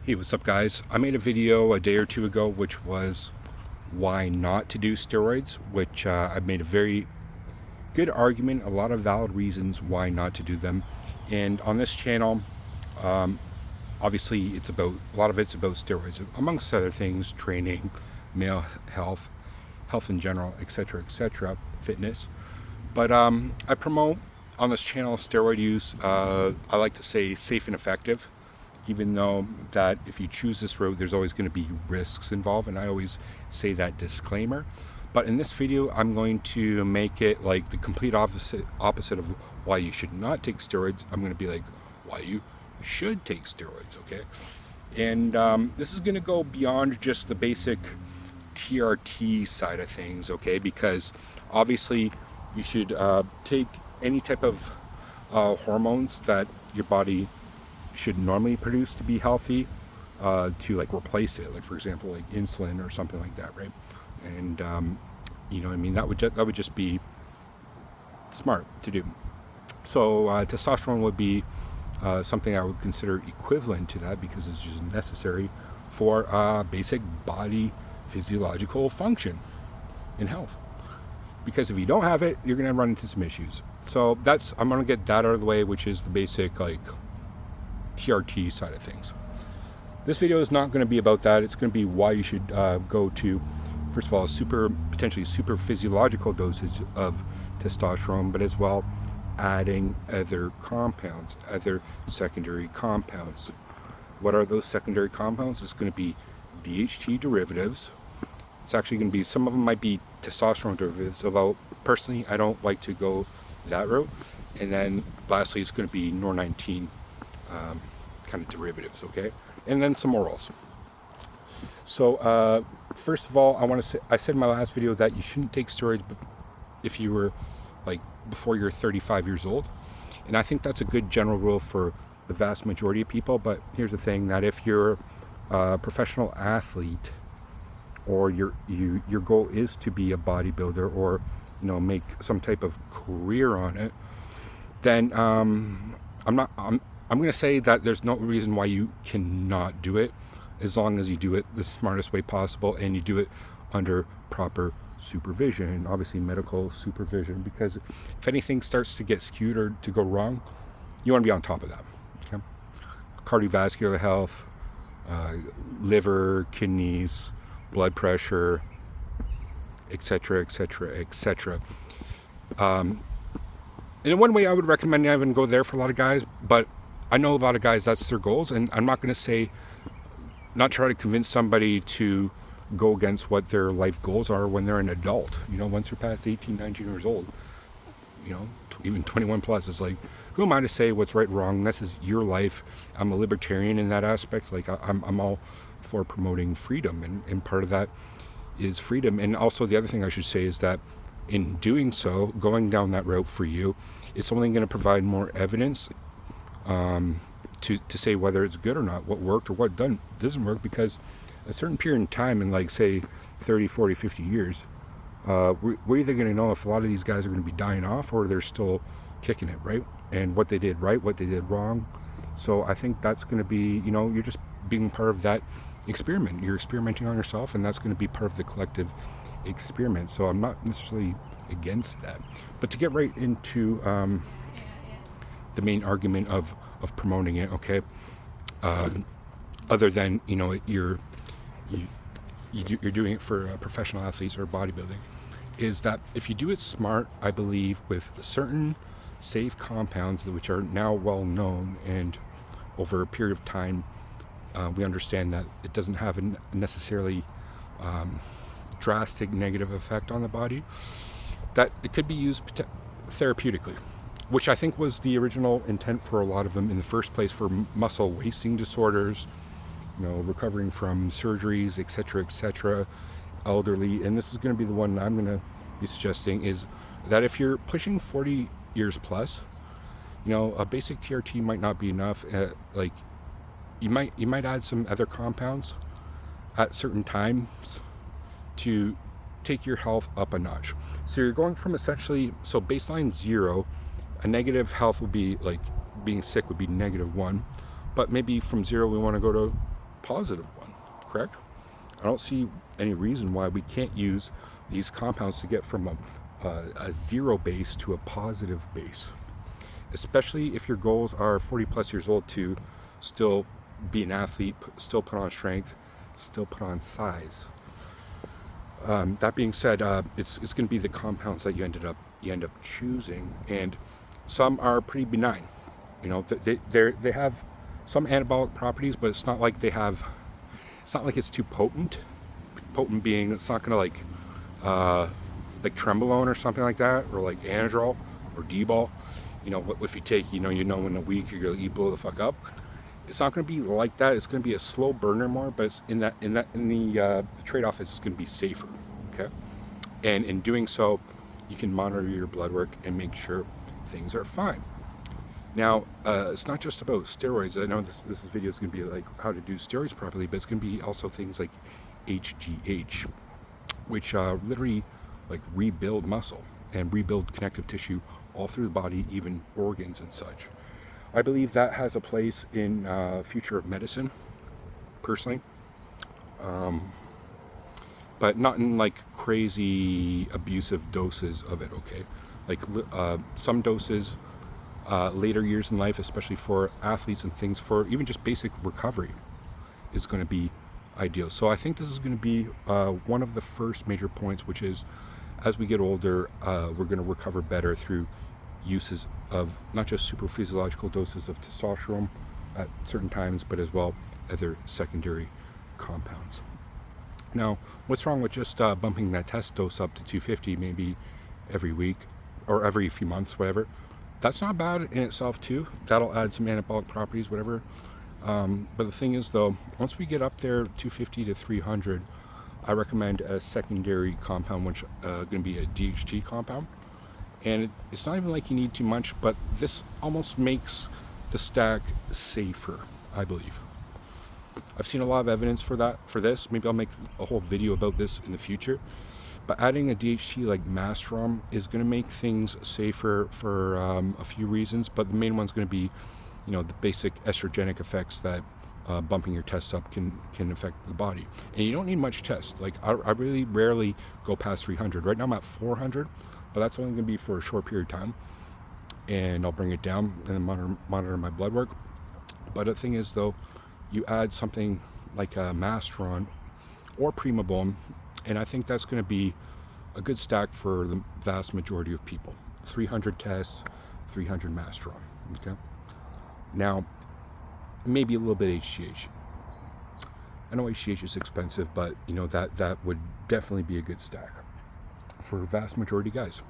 Hey, what's up guys? I made a video a day or two ago which was why not to do steroids, which I made a very good argument, a lot of valid reasons why not to do them. And on this channel, obviously a lot of it's about steroids, amongst other things, training, male health in general, etc., fitness. But I promote on this channel steroid use, I like to say safe and effective, even though that if you choose this road, there's always going to be risks involved, and I always say that disclaimer. But in this video, I'm going to make it like the complete opposite of why you should not take steroids. I'm going to be like why you should take steroids, okay? And this is going to go beyond just the basic TRT side of things, okay? Because obviously you should take any type of hormones that your body should normally produce to be healthy, to like replace it, like for example like insulin or something like that, right? And you know what I mean, that would just be smart to do. So testosterone would be something I would consider equivalent to that, because it's just necessary for basic body physiological function in health. Because if you don't have it, you're going to run into some issues. So I'm going to get that out of the way, which is the basic like TRT side of things. This video is not going to be about that. It's going to be why you should go to, first of all, potentially super physiological dosage of testosterone, but as well adding other compounds, other secondary compounds. What are those secondary compounds? It's going to be DHT derivatives. It's actually going to be, some of them might be testosterone derivatives, although personally I don't like to go that route. And then lastly, it's going to be NOR19 kind of derivatives, okay? And then some orals. So first of all, I said in my last video that you shouldn't take steroids if you were like before you're 35 years old. And I think that's a good general rule for the vast majority of people. But here's the thing, that if you're a professional athlete, or your goal is to be a bodybuilder, or make some type of career on it, then I'm going to say that there's no reason why you cannot do it, as long as you do it the smartest way possible and you do it under proper supervision, obviously medical supervision, because if anything starts to get skewed or to go wrong, you want to be on top of that, okay? Cardiovascular health, liver, kidneys, blood pressure, etc. And in one way I would recommend not even go there for a lot of guys, but I know a lot of guys, that's their goals, and I'm not going to say, not try to convince somebody to go against what their life goals are when they're an adult. Once you're past 18, 19 years old, even 21 plus, it's like, who am I to say what's right or wrong? This is your life. I'm a libertarian in that aspect. Like I'm all for promoting freedom, and part of that is freedom. And also the other thing I should say is that in doing so, going down that route for you, it's only going to provide more evidence to say whether it's good or not, what worked or what doesn't work, because a certain period in time, in like say 30, 40, 50 years, we're either going to know if a lot of these guys are going to be dying off or they're still kicking it, right? And what they did right, what they did wrong. So I think that's going to be, you're just being part of that experiment. You're experimenting on yourself, and that's going to be part of the collective experiment. So I'm not necessarily against that. But to get right into the main argument of promoting it, okay, other than you're doing it for professional athletes or bodybuilding, is that if you do it smart, I believe, with certain safe compounds which are now well known, and over a period of time we understand that it doesn't have a necessarily drastic negative effect on the body, that it could be used therapeutically, which I think was the original intent for a lot of them in the first place, for muscle wasting disorders, recovering from surgeries, etc., elderly. And this is going to be the one I'm going to be suggesting, is that if you're pushing 40 years plus, a basic TRT might not be enough. Like you might add some other compounds at certain times to take your health up a notch. So you're going from essentially, so baseline 0, a negative health would be like being sick would be -1, but maybe from 0 we want to go to positive one, correct? I don't see any reason why we can't use these compounds to get from a zero base to a positive base, especially if your goals are 40 plus years old to still be an athlete, still put on strength, still put on size. That being said, it's going to be the compounds that you end up choosing, and some are pretty benign. You know, they have some anabolic properties, but it's not like it's too potent. Potent being it's not going to like Trembolone or something like that, or like Anadrol or D-bol. You know, what if you take, you know in a week you're going to blow the fuck up. It's not going to be like that. It's going to be a slow burner more, but it's the trade-off is it's going to be safer. Okay, and in doing so, you can monitor your blood work and make sure things are fine. Now, it's not just about steroids. I know this video is going to be like how to do steroids properly, but it's going to be also things like HGH, which literally like rebuild muscle and rebuild connective tissue all through the body, even organs and such. I believe that has a place in future of medicine, personally, but not in like crazy abusive doses of it. Okay, like some doses later years in life, especially for athletes and things, for even just basic recovery, is going to be ideal. So I think this is going to be one of the first major points, which is as we get older, we're going to recover better through uses of not just super physiological doses of testosterone at certain times, but as well other secondary compounds. Now, what's wrong with just bumping that test dose up to 250 maybe every week or every few months, whatever? That's not bad in itself too. That'll add some anabolic properties, whatever. But the thing is though, once we get up there 250 to 300, I recommend a secondary compound, which is going to be a DHT compound. And it's not even like you need too much, but this almost makes the stack safer, I believe. I've seen a lot of evidence for this. Maybe I'll make a whole video about this in the future. But adding a DHT like Mastrom is going to make things safer for a few reasons. But the main one's going to be, you know, the basic estrogenic effects that bumping your tests up can affect the body. And you don't need much test. Like I really rarely go past 300. Right now I'm at 400. But that's only going to be for a short period of time, and I'll bring it down and monitor my blood work. But the thing is though, you add something like a Mastron or Primabone, and I think that's going to be a good stack for the vast majority of people. 300 tests, 300 Mastron. Okay. Now, maybe a little bit HGH. I know HGH is expensive, but you know that would definitely be a good stack for a vast majority of guys.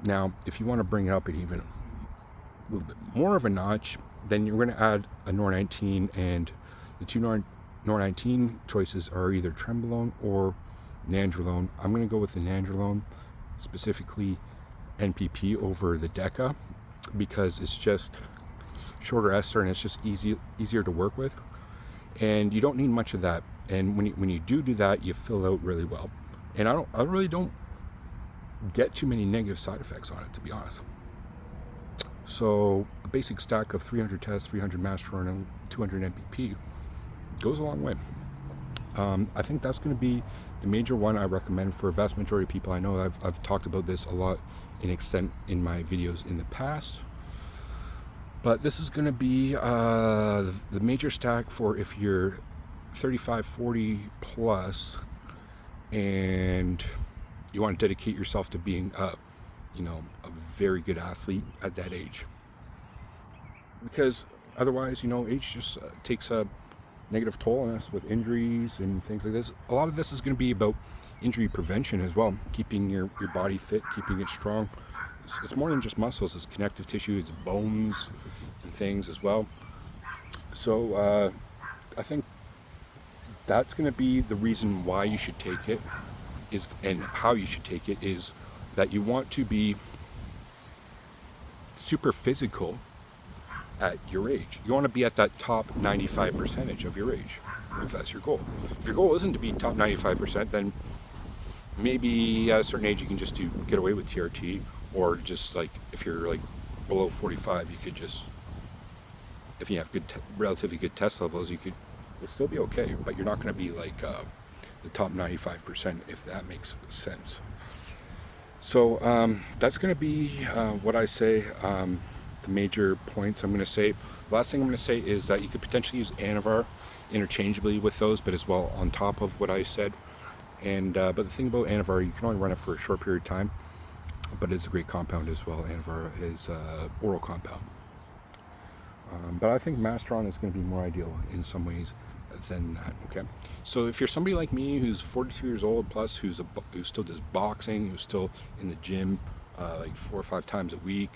Now, if you want to bring it up and even a little bit more of a notch, then you're going to add a NOR19, and the two NOR19 choices are either Trembolone or Nandrolone. I'm going to go with the Nandrolone, specifically NPP over the Deca, because it's just shorter ester and it's just easier to work with, and you don't need much of that. And when you do that, you fill out really well. And I really don't get too many negative side effects on it, to be honest. So a basic stack of 300 tests, 300 Mastron, and 200 NPP goes a long way. I think that's going to be the major one I recommend for a vast majority of people. I know I've talked about this a lot in extent in my videos in the past, but this is going to be the major stack for if you're 35, 40 plus, and you want to dedicate yourself to being a very good athlete at that age. Because otherwise, age just takes a negative toll on us with injuries and things like this. A lot of this is going to be about injury prevention as well, keeping your body fit, keeping it strong. It's more than just muscles, it's connective tissue, it's bones and things as well. So I think that's going to be the reason why you should take it, and how you should take it is that you want to be super physical at your age. You want to be at that top 95% of your age, if that's your goal. If your goal isn't to be top 95%, then maybe at a certain age you can just get away with TRT, or just like if you're like below 45, you could just, if you have relatively good test levels, you could You'll still be okay, but you're not going to be like the top 95%, if that makes sense. So that's going to be what I say, the major points I'm going to say. Last thing I'm going to say is that you could potentially use Anavar interchangeably with those, but as well on top of what I said. And but the thing about Anavar, you can only run it for a short period of time, but it's a great compound as well. Anavar is oral compound. But I think Masteron is going to be more ideal in some ways than that. Okay, so if you're somebody like me who's 42 years old plus, who still does boxing, who's still in the gym like 4 or 5 times a week,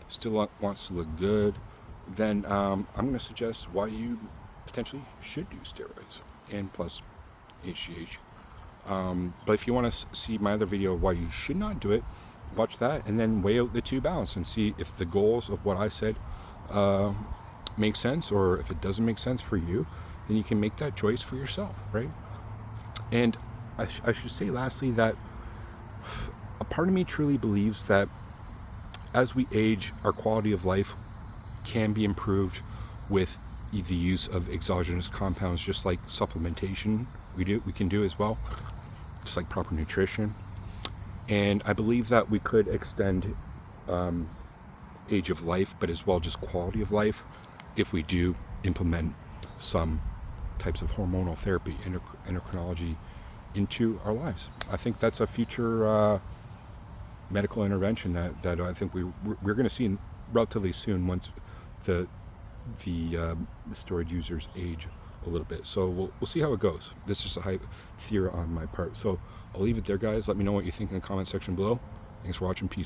still wants to look good, then I'm going to suggest why you potentially should do steroids and plus HGH. But if you want to see my other video why you should not do it, watch that and then weigh out the two balance and see if the goals of what I said make sense, or if it doesn't make sense for you, then you can make that choice for yourself, right? And I should say lastly that a part of me truly believes that as we age, our quality of life can be improved with the use of exogenous compounds, just like supplementation we can do as well, just like proper nutrition. And I believe that we could extend age of life, but as well just quality of life, if we do implement some types of hormonal therapy, endocrinology into our lives. I think that's a future medical intervention that I think we're going to see relatively soon, once the steroid users age a little bit. So we'll see how it goes. This is a hype theory on my part. So I'll leave it there, guys. Let me know what you think in the comment section below. Thanks for watching. Peace.